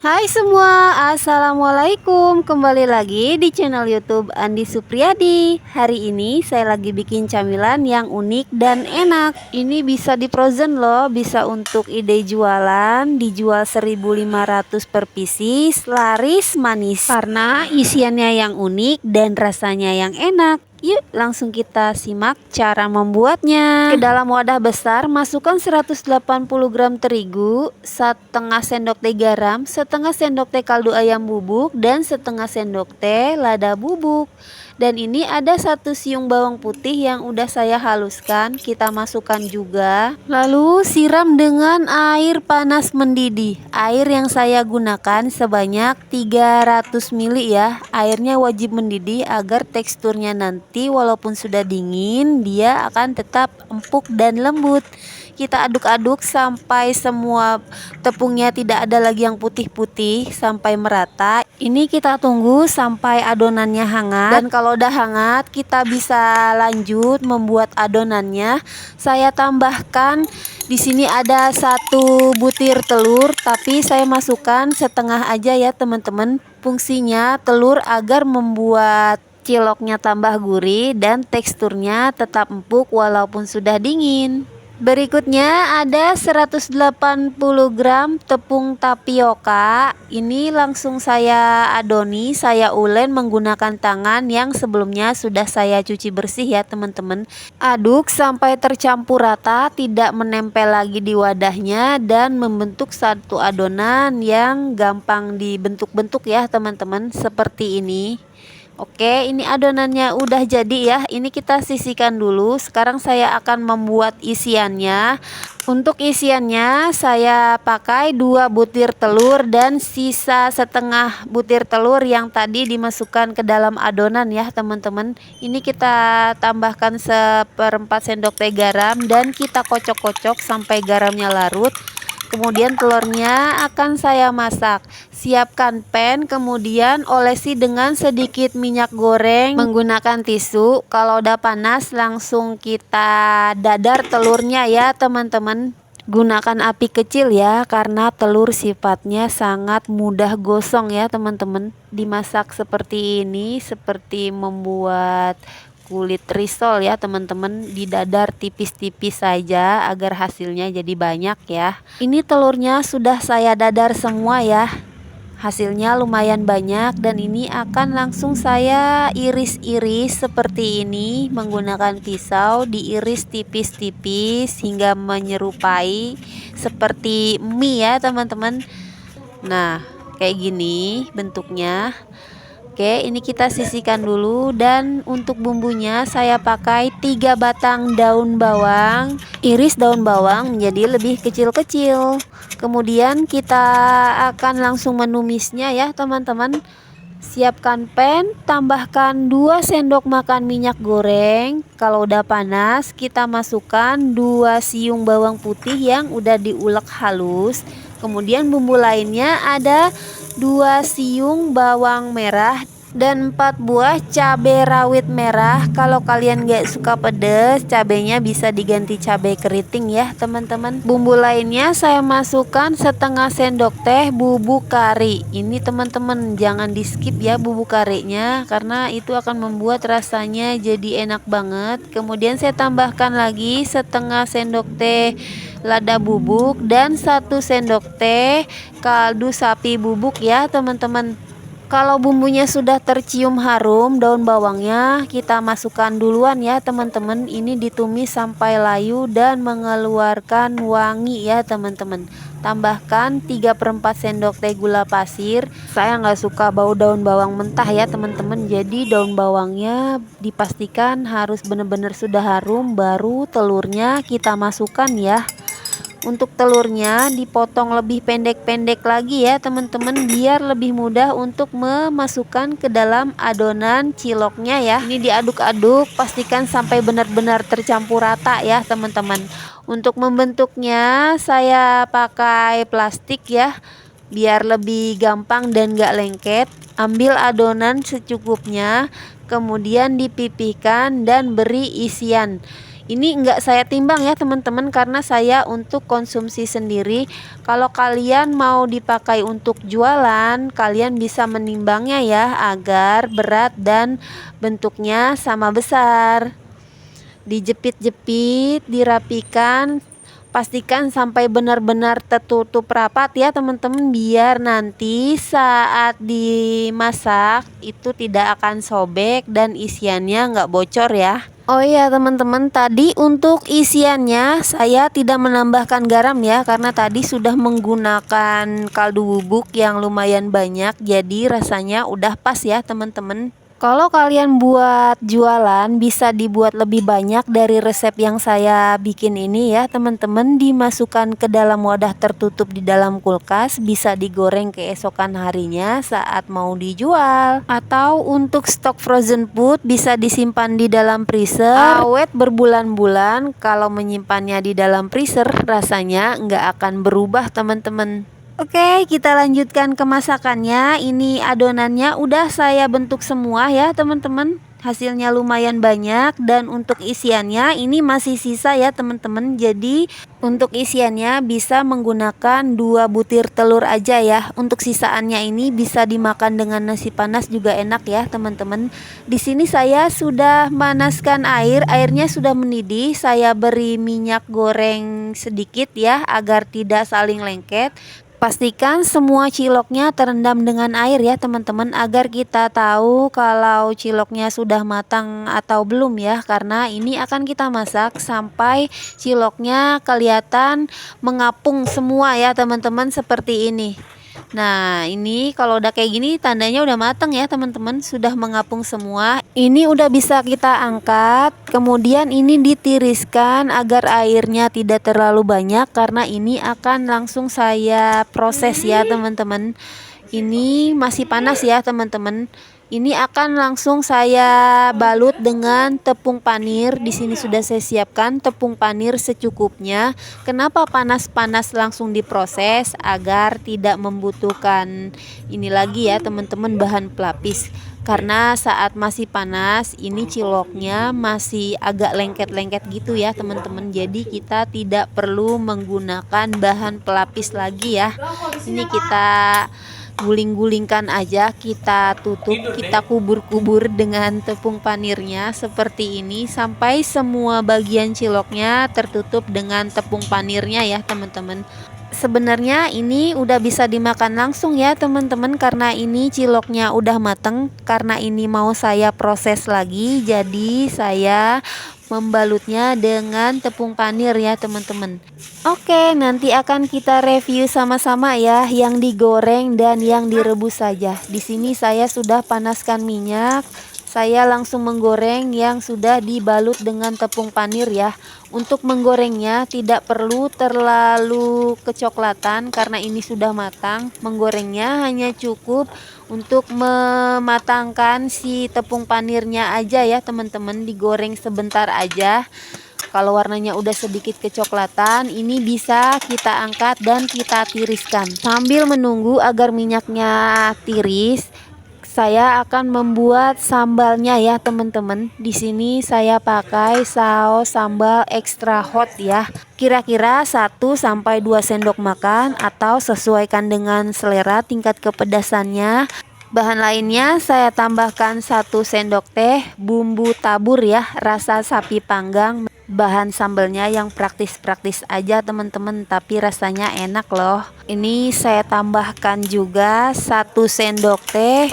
Hai semua, assalamualaikum. Kembali lagi di channel YouTube Andi Supriyadi. Hari ini saya lagi bikin camilan yang unik dan enak. Ini bisa di frozen loh, bisa untuk ide jualan. Dijual 1.500 per pieces, laris manis karena isiannya yang unik dan rasanya yang enak. Yuk langsung kita simak cara membuatnya. Ke dalam wadah besar masukkan 180 gram terigu, setengah sendok teh garam, setengah sendok teh kaldu ayam bubuk, dan setengah sendok teh lada bubuk. Dan ini ada 1 siung bawang putih yang udah saya haluskan, kita masukkan juga. Lalu siram dengan air panas mendidih. Air yang saya gunakan sebanyak 300 ml ya. Airnya wajib mendidih agar teksturnya nanti walaupun sudah dingin dia akan tetap empuk dan lembut. Kita aduk-aduk sampai semua tepungnya tidak ada lagi yang putih-putih sampai merata. Ini kita tunggu sampai adonannya hangat, dan kalau udah hangat kita bisa lanjut membuat adonannya. Saya tambahkan di sini ada 1 butir telur, tapi saya masukkan setengah aja ya teman-teman. Fungsinya telur agar membuat ciloknya tambah gurih dan teksturnya tetap empuk walaupun sudah dingin. Berikutnya ada 180 gram tepung tapioka. Ini langsung saya adoni, saya ulen menggunakan tangan yang sebelumnya sudah saya cuci bersih ya teman-teman. Aduk sampai tercampur rata, tidak menempel lagi di wadahnya dan membentuk satu adonan yang gampang dibentuk-bentuk ya teman-teman, seperti ini. Oke, ini adonannya udah jadi ya. Ini kita sisihkan dulu. Sekarang saya akan membuat isiannya. Untuk isiannya saya pakai 2 butir telur dan sisa setengah butir telur yang tadi dimasukkan ke dalam adonan ya teman-teman. Ini kita tambahkan 1/4 sendok teh garam dan kita kocok-kocok sampai garamnya larut. Kemudian telurnya akan saya masak. Siapkan pan, kemudian olesi dengan sedikit minyak goreng menggunakan tisu. Kalau udah panas langsung kita dadar telurnya ya teman-teman. Gunakan api kecil ya, karena telur sifatnya sangat mudah gosong ya teman-teman. Dimasak seperti ini, seperti membuat kulit risol ya teman-teman, didadar tipis-tipis saja agar hasilnya jadi banyak ya. Ini telurnya sudah saya dadar semua ya, hasilnya lumayan banyak, dan ini akan langsung saya iris-iris seperti ini menggunakan pisau, diiris tipis-tipis hingga menyerupai seperti mie ya teman-teman. Nah kayak gini bentuknya. Oke, ini kita sisihkan dulu, dan untuk bumbunya saya pakai 3 batang daun bawang. Iris daun bawang menjadi lebih kecil-kecil. Kemudian kita akan langsung menumisnya ya teman-teman. Siapkan pan, tambahkan 2 sendok makan minyak goreng. Kalau udah panas, kita masukkan 2 siung bawang putih yang udah diulek halus. Kemudian bumbu lainnya ada 2 siung bawang merah dan 4 buah cabai rawit merah. Kalau kalian gak suka pedas, cabenya bisa diganti cabai keriting ya teman-teman. Bumbu lainnya saya masukkan setengah sendok teh bubuk kari. Ini teman-teman jangan di skip ya bubuk karinya, karena itu akan membuat rasanya jadi enak banget. Kemudian saya tambahkan lagi setengah sendok teh lada bubuk dan 1 sendok teh kaldu sapi bubuk ya teman-teman. Kalau bumbunya sudah tercium harum daun bawangnya, kita masukkan duluan ya teman-teman. Ini ditumis sampai layu dan mengeluarkan wangi ya teman-teman. Tambahkan 3/4 sendok teh gula pasir. Saya nggak suka bau daun bawang mentah ya teman-teman, jadi daun bawangnya dipastikan harus benar-benar sudah harum, baru telurnya kita masukkan ya. Untuk telurnya dipotong lebih pendek-pendek lagi ya teman-teman, biar lebih mudah untuk memasukkan ke dalam adonan ciloknya ya. Ini diaduk-aduk, pastikan sampai benar-benar tercampur rata ya teman-teman. Untuk membentuknya saya pakai plastik ya, biar lebih gampang dan gak lengket. Ambil adonan secukupnya, kemudian dipipihkan dan beri isian. Ini enggak saya timbang ya teman-teman, karena saya untuk konsumsi sendiri. Kalau kalian mau dipakai untuk jualan, kalian bisa menimbangnya ya, agar berat dan bentuknya sama besar. Dijepit-jepit, dirapikan, pastikan sampai benar-benar tertutup rapat ya teman-teman, biar nanti saat dimasak itu tidak akan sobek dan isiannya nggak bocor ya. Oh iya teman-teman, tadi untuk isiannya saya tidak menambahkan garam ya, karena tadi sudah menggunakan kaldu bubuk yang lumayan banyak, jadi rasanya udah pas ya teman-teman. Kalau kalian buat jualan, bisa dibuat lebih banyak dari resep yang saya bikin ini ya teman-teman. Dimasukkan ke dalam wadah tertutup di dalam kulkas, bisa digoreng keesokan harinya saat mau dijual. Atau untuk stok frozen food, bisa disimpan di dalam freezer awet berbulan-bulan. Kalau menyimpannya di dalam freezer, rasanya nggak akan berubah teman-teman. Oke, kita lanjutkan ke masakannya. Ini adonannya udah saya bentuk semua ya teman-teman. Hasilnya lumayan banyak, dan untuk isiannya ini masih sisa ya teman-teman. Jadi untuk isiannya bisa menggunakan 2 butir telur aja ya. Untuk sisaannya ini bisa dimakan dengan nasi panas juga enak ya teman-teman. Di sini saya sudah manaskan air, airnya sudah mendidih. Saya beri minyak goreng sedikit ya, agar tidak saling lengket. Pastikan semua ciloknya terendam dengan air ya teman-teman, agar kita tahu kalau ciloknya sudah matang atau belum ya, karena ini akan kita masak sampai ciloknya kelihatan mengapung semua ya teman-teman, seperti ini. Nah, ini kalau udah kayak gini tandanya udah matang ya teman-teman, sudah mengapung semua. Ini udah bisa kita angkat. Kemudian ini ditiriskan agar airnya tidak terlalu banyak, karena ini akan langsung saya proses ya teman-teman. Ini masih panas ya teman-teman. Ini akan langsung saya balut dengan tepung panir. Di sini sudah saya siapkan tepung panir secukupnya. Kenapa panas-panas langsung diproses? Agar tidak membutuhkan ini lagi ya teman-teman, bahan pelapis. Karena saat masih panas, ini ciloknya masih agak lengket-lengket gitu ya teman-teman. Jadi kita tidak perlu menggunakan bahan pelapis lagi ya. Ini kita guling-gulingkan aja, kita tutup, kita kubur-kubur dengan tepung panirnya seperti ini sampai semua bagian ciloknya tertutup dengan tepung panirnya ya teman-teman. Sebenarnya ini udah bisa dimakan langsung ya teman-teman, karena ini ciloknya udah mateng. Karena ini mau saya proses lagi, jadi saya membalutnya dengan tepung panir ya teman-teman. Oke, nanti akan kita review sama-sama ya, yang digoreng dan yang direbus saja. Di sini saya sudah panaskan minyak. Saya langsung menggoreng yang sudah dibalut dengan tepung panir ya. Untuk menggorengnya tidak perlu terlalu kecoklatan, karena ini sudah matang. Menggorengnya hanya cukup untuk mematangkan si tepung panirnya aja ya teman-teman. Digoreng sebentar aja. Kalau warnanya udah sedikit kecoklatan, ini bisa kita angkat dan kita tiriskan. Sambil menunggu agar minyaknya tiris, saya akan membuat sambalnya ya teman-teman. Di sini saya pakai saus sambal extra hot ya. Kira-kira 1 sampai 2 sendok makan, atau sesuaikan dengan selera tingkat kepedasannya. Bahan lainnya saya tambahkan 1 sendok teh bumbu tabur ya, rasa sapi panggang. Bahan sambalnya yang praktis-praktis aja teman-teman, tapi rasanya enak loh. Ini saya tambahkan juga 1 sendok teh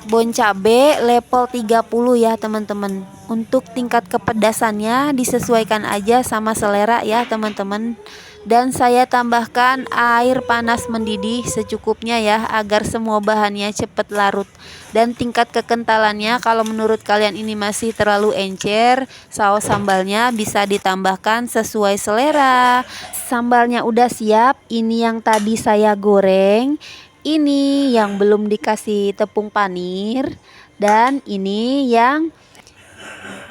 bon cabe level 30 ya teman-teman. Untuk tingkat kepedasannya disesuaikan aja sama selera ya teman-teman. Dan saya tambahkan air panas mendidih secukupnya ya, agar semua bahannya cepat larut. Dan tingkat kekentalannya, kalau menurut kalian ini masih terlalu encer, saus sambalnya bisa ditambahkan sesuai selera. Sambalnya udah siap. Ini yang tadi saya goreng, ini yang belum dikasih tepung panir, dan ini yang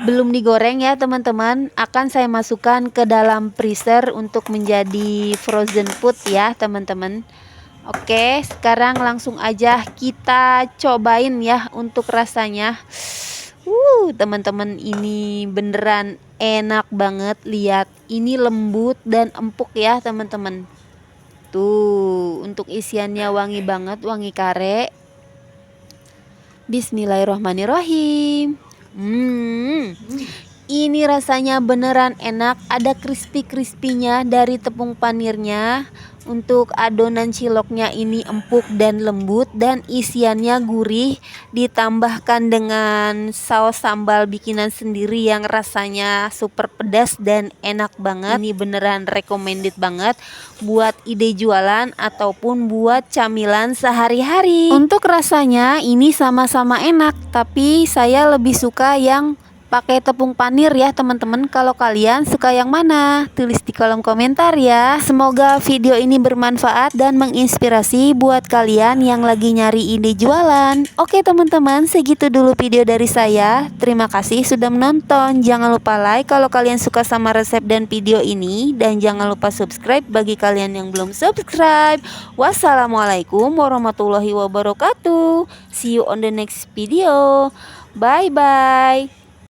belum digoreng ya teman-teman. Akan saya masukkan ke dalam freezer untuk menjadi frozen food ya teman-teman. Oke, sekarang langsung aja kita cobain ya untuk rasanya. Teman-teman, ini beneran enak banget. Lihat, ini lembut dan empuk ya teman-teman. Tuh, untuk isiannya wangi banget, wangi kare. Bismillahirrohmanirrohim. Ini rasanya beneran enak. Ada crispy-crispy-nya dari tepung panirnya. Untuk adonan ciloknya ini empuk dan lembut, dan isiannya gurih. Ditambahkan dengan saus sambal bikinan sendiri yang rasanya super pedas dan enak banget. Ini beneran recommended banget buat ide jualan ataupun buat camilan sehari-hari. Untuk rasanya ini sama-sama enak, tapi saya lebih suka yang pakai tepung panir ya teman-teman. Kalau kalian suka yang mana? Tulis di kolom komentar ya. Semoga video ini bermanfaat dan menginspirasi buat kalian yang lagi nyari ide jualan. Oke teman-teman, segitu dulu video dari saya. Terima kasih sudah menonton. Jangan lupa like kalau kalian suka sama resep dan video ini, dan jangan lupa subscribe bagi kalian yang belum subscribe. Wassalamualaikum warahmatullahi wabarakatuh. See you on the next video. Bye bye.